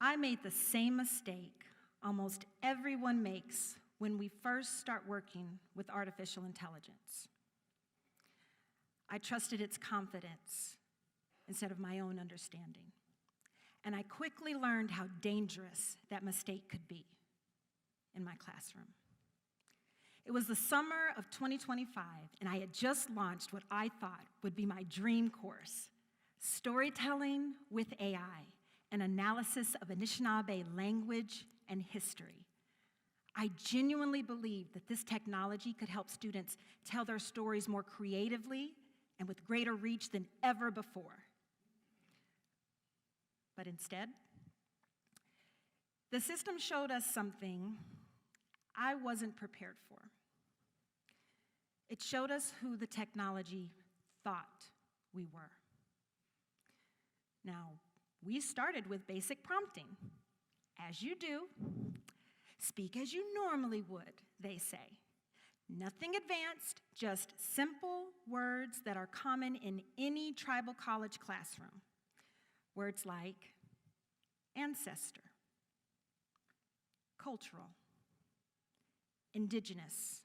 I made the same mistake almost everyone makes when we first start working with artificial intelligence. I trusted its confidence instead of my own understanding. And I quickly learned how dangerous that mistake could be in my classroom. It was the summer of 2025, and I had just launched what I thought would be my dream course, Storytelling with AI, an analysis of Anishinaabe language and history. I genuinely believed that this technology could help students tell their stories more creatively and with greater reach than ever before. But instead, the system showed us something I wasn't prepared for. It showed us who the technology thought we were. Now, we started with basic prompting. As you do, speak as you normally would, they say. Nothing advanced, just simple words that are common in any tribal college classroom. Words like ancestor, cultural, indigenous,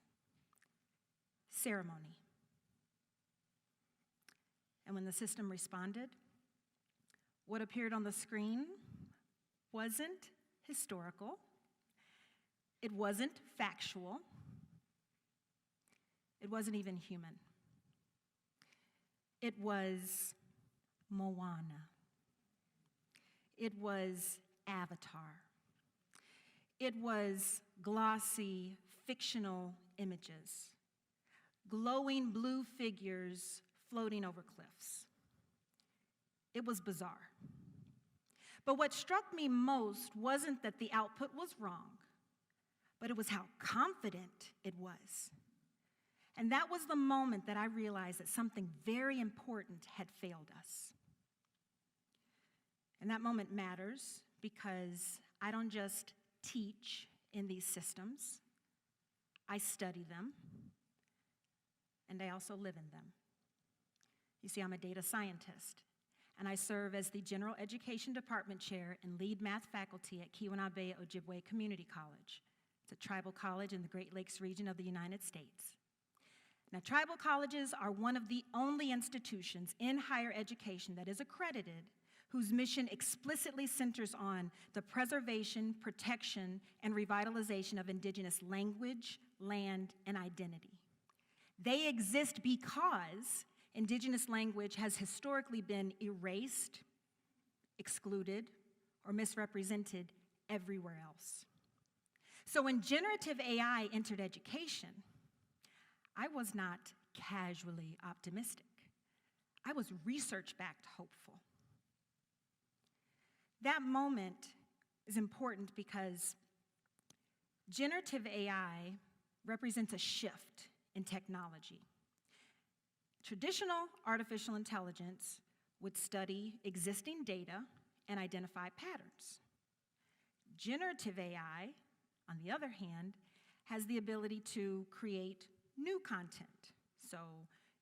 ceremony. And when the system responded, what appeared on the screen wasn't historical, it wasn't factual, it wasn't even human. It was Moana. It was Avatar. It was glossy, fictional images, glowing blue figures floating over cliffs. It was bizarre. But what struck me most wasn't that the output was wrong, but it was how confident it was. And that was the moment that I realized that something very important had failed us. And that moment matters because I don't just teach in these systems, I study them, and I also live in them. You see, I'm a data scientist, and I serve as the General Education Department Chair and lead math faculty at Keweenaw Ojibwe Community College. It's a tribal college in the Great Lakes region of the United States. Now, tribal colleges are one of the only institutions in higher education that is accredited whose mission explicitly centers on the preservation, protection, and revitalization of indigenous language, land, and identity. They exist because indigenous language has historically been erased, excluded, or misrepresented everywhere else. So when generative AI entered education, I was not casually optimistic. I was research-backed hopeful. That moment is important because generative AI represents a shift in technology. Traditional artificial intelligence would study existing data and identify patterns. Generative AI, on the other hand, has the ability to create new content, so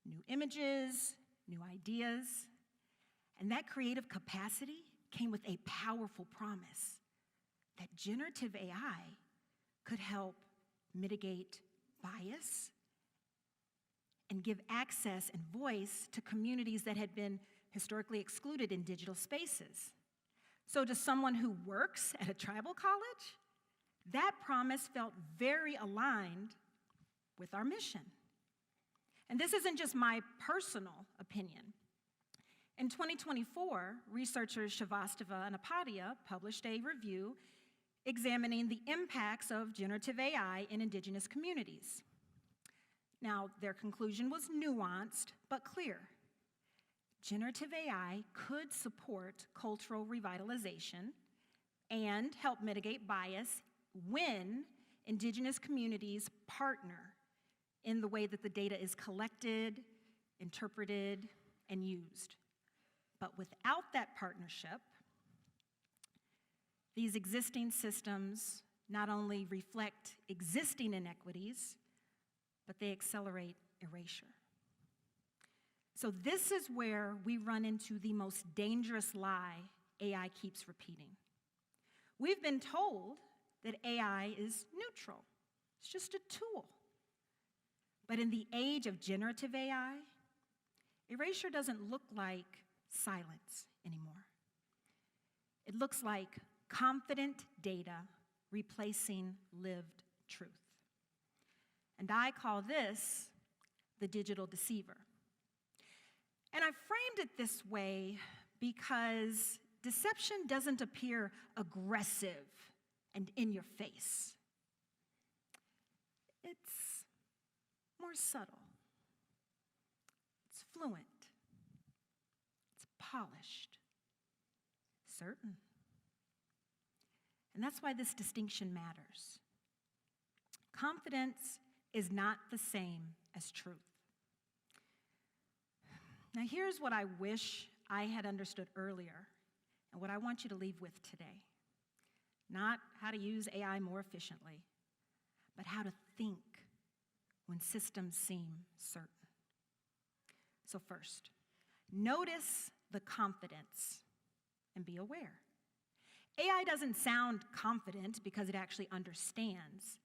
new images, new ideas, and that creative capacity came with a powerful promise that generative AI could help mitigate bias and give access and voice to communities that had been historically excluded in digital spaces. So to someone who works at a tribal college, that promise felt very aligned with our mission. And this isn't just my personal opinion. In 2024, researchers Shrivastava and Apadia published a review examining the impacts of generative AI in indigenous communities. Now, their conclusion was nuanced but clear. Generative AI could support cultural revitalization and help mitigate bias when indigenous communities partner in the way that the data is collected, interpreted, and used. But without that partnership, these existing systems not only reflect existing inequities, but they accelerate erasure. So this is where we run into the most dangerous lie AI keeps repeating. We've been told that AI is neutral. It's just a tool. But in the age of generative AI, erasure doesn't look like silence anymore. It looks like confident data replacing lived truth. And I call this the digital deceiver. And I framed it this way because deception doesn't appear aggressive and in your face. It's more subtle. It's fluent. It's polished. Certain. And that's why this distinction matters. Confidence is not the same as truth. Now, here's what I wish I had understood earlier, and what I want you to leave with today. Not how to use AI more efficiently, but how to think when systems seem certain. So first, notice the confidence and be aware. AI doesn't sound confident because it actually understands.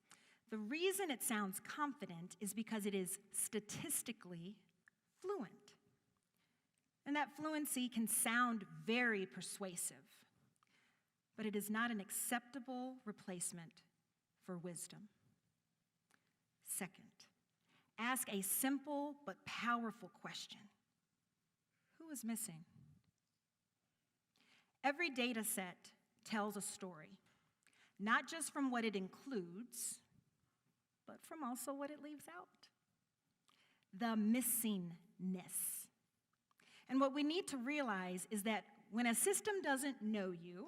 The reason it sounds confident is because it is statistically fluent. And that fluency can sound very persuasive, but it is not an acceptable replacement for wisdom. Second, ask a simple but powerful question. Who is missing? Every data set tells a story, not just from what it includes, but from also what it leaves out. The missingness. And what we need to realize is that when a system doesn't know you,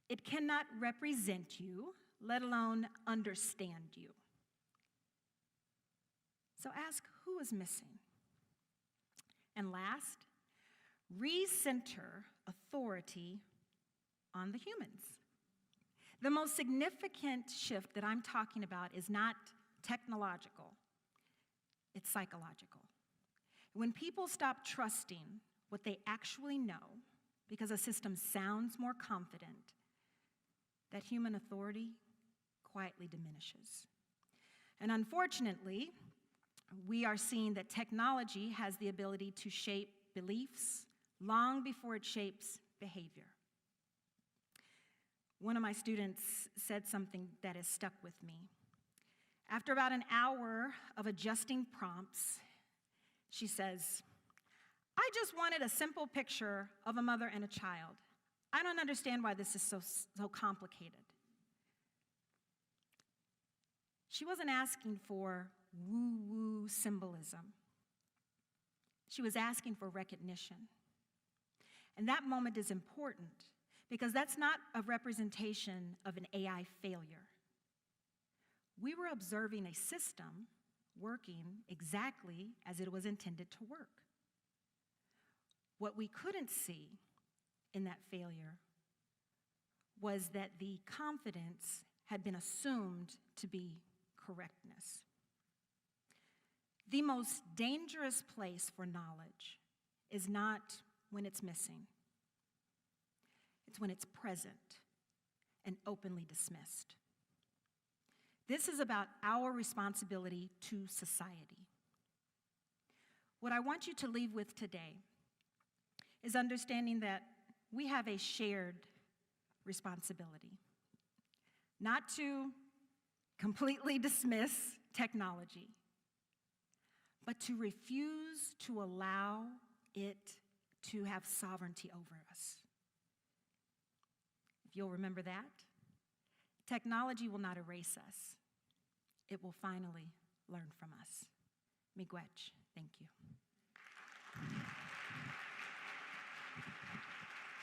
it cannot represent you, let alone understand you. So ask who is missing. And last, recenter authority on the humans. The most significant shift that I'm talking about is not technological, it's psychological. When people stop trusting what they actually know because a system sounds more confident, that human authority quietly diminishes. And unfortunately, we are seeing that technology has the ability to shape beliefs long before it shapes behavior. One of my students said something that has stuck with me. After about an hour of adjusting prompts, she says, "I just wanted a simple picture of a mother and a child. I don't understand why this is so complicated." She wasn't asking for woo-woo symbolism. She was asking for recognition. And that moment is important because that's not a representation of an AI failure. We were observing a system working exactly as it was intended to work. What we couldn't see in that failure was that the confidence had been assumed to be correctness. The most dangerous place for knowledge is not when it's missing. It's when it's present and openly dismissed. This is about our responsibility to society. What I want you to leave with today is understanding that we have a shared responsibility, not to completely dismiss technology, but to refuse to allow it to have sovereignty over us. If you'll remember that, technology will not erase us. It will finally learn from us. Miigwech, thank you.